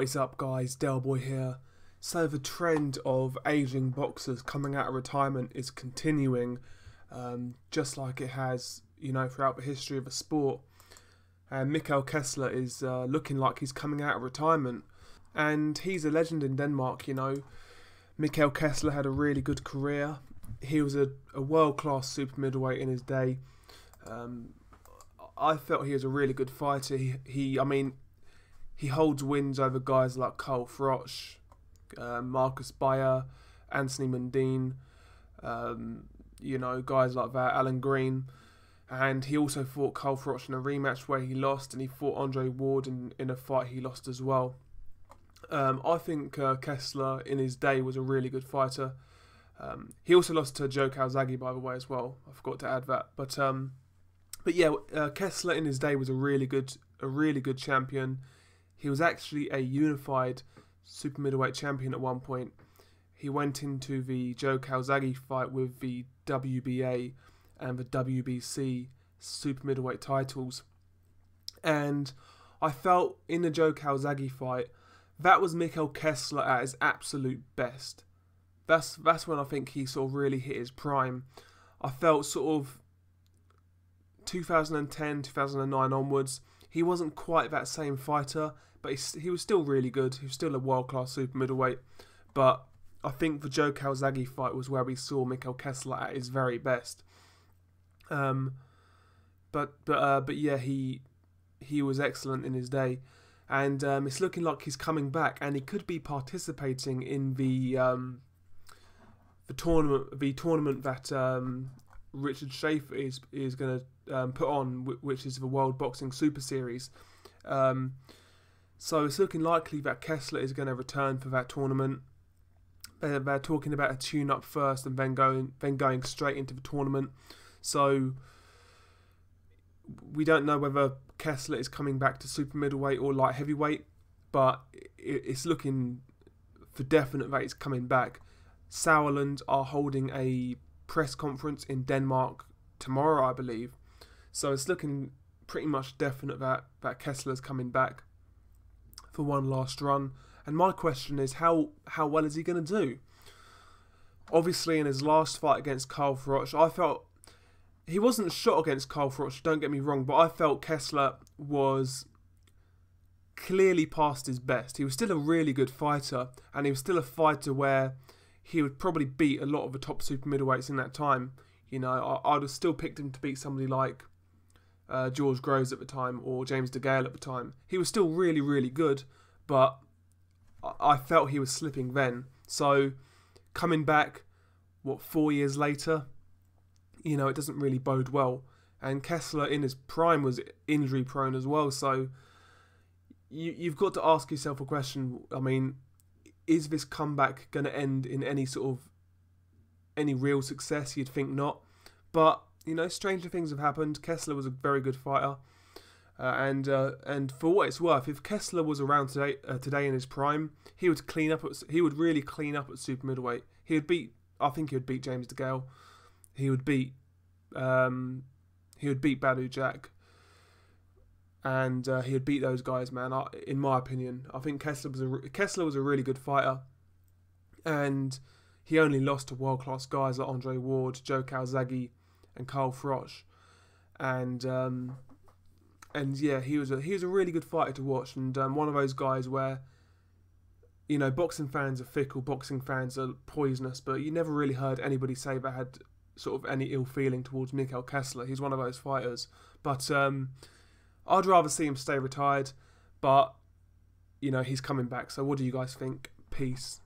What is up, guys? Del Boy here. So the trend of aging boxers coming out of retirement is continuing, just like it has, throughout the history of the sport. And Mikkel Kessler is looking like he's coming out of retirement, and he's a legend in Denmark. Mikkel Kessler had a really good career. He was a world-class super middleweight in his day. I felt he was a really good fighter. He holds wins over guys like Carl Froch, Marcus Bayer, Anthony Mundine, guys like that, Alan Green. And he also fought Carl Froch in a rematch where he lost, and he fought Andre Ward in a fight he lost as well. I think Kessler in his day was a really good fighter. He also lost to Joe Calzaghe, by the way, as well. I forgot to add that. But yeah, Kessler in his day was a really good champion. He was actually a unified super middleweight champion at one point. He went into the Joe Calzaghe fight with the WBA and the WBC super middleweight titles. And I felt in the Joe Calzaghe fight, that was Mikkel Kessler at his absolute best. That's when I think he sort of really hit his prime. I felt sort of 2010, 2009 onwards, he wasn't quite that same fighter, but he was still really good. He was still a world-class super middleweight. But I think the Joe Calzaghe fight was where we saw Mikkel Kessler at his very best. But yeah, he was excellent in his day, and it's looking like he's coming back, and he could be participating in the tournament that Richard Schaefer is going to put on, which is the World Boxing Super Series. So it's looking likely that Kessler is going to return for that tournament. They're talking about a tune-up first and then going straight into the tournament. So we don't know whether Kessler is coming back to super middleweight or light heavyweight, but it's looking for definite that he's coming back. Sauerland are holding a press conference in Denmark tomorrow, I believe. So it's looking pretty much definite that Kessler's coming back for one last run. And my question is, how well is he going to do? Obviously, in his last fight against Carl Froch, I felt he wasn't shot against Carl Froch, don't get me wrong, but I felt Kessler was clearly past his best. He was still a really good fighter, and he was still a fighter where he would probably beat a lot of the top super middleweights in that time. I'd have still picked him to beat somebody like George Groves at the time, or James DeGale at the time. He was still really, really good, but I felt he was slipping then. So coming back, 4 years later, it doesn't really bode well. And Kessler in his prime was injury prone as well. So you've got to ask yourself a question. I mean, is this comeback going to end in any real success? You'd think not. But, stranger things have happened. Kessler was a very good fighter. And for what it's worth, if Kessler was around today in his prime, he would really clean up at super middleweight. I think he would beat James DeGale. He would beat Badu Jack, and he would beat those guys, man. In my opinion, I think Kessler was a really good fighter, and he only lost to world-class guys like Andre Ward, Joe Calzaghe, and Carl Froch, and yeah, he was a really good fighter to watch, and one of those guys where, boxing fans are fickle, boxing fans are poisonous, but you never really heard anybody say they had sort of any ill feeling towards Mikkel Kessler. He's one of those fighters, but I'd rather see him stay retired, but he's coming back. So what do you guys think? Peace.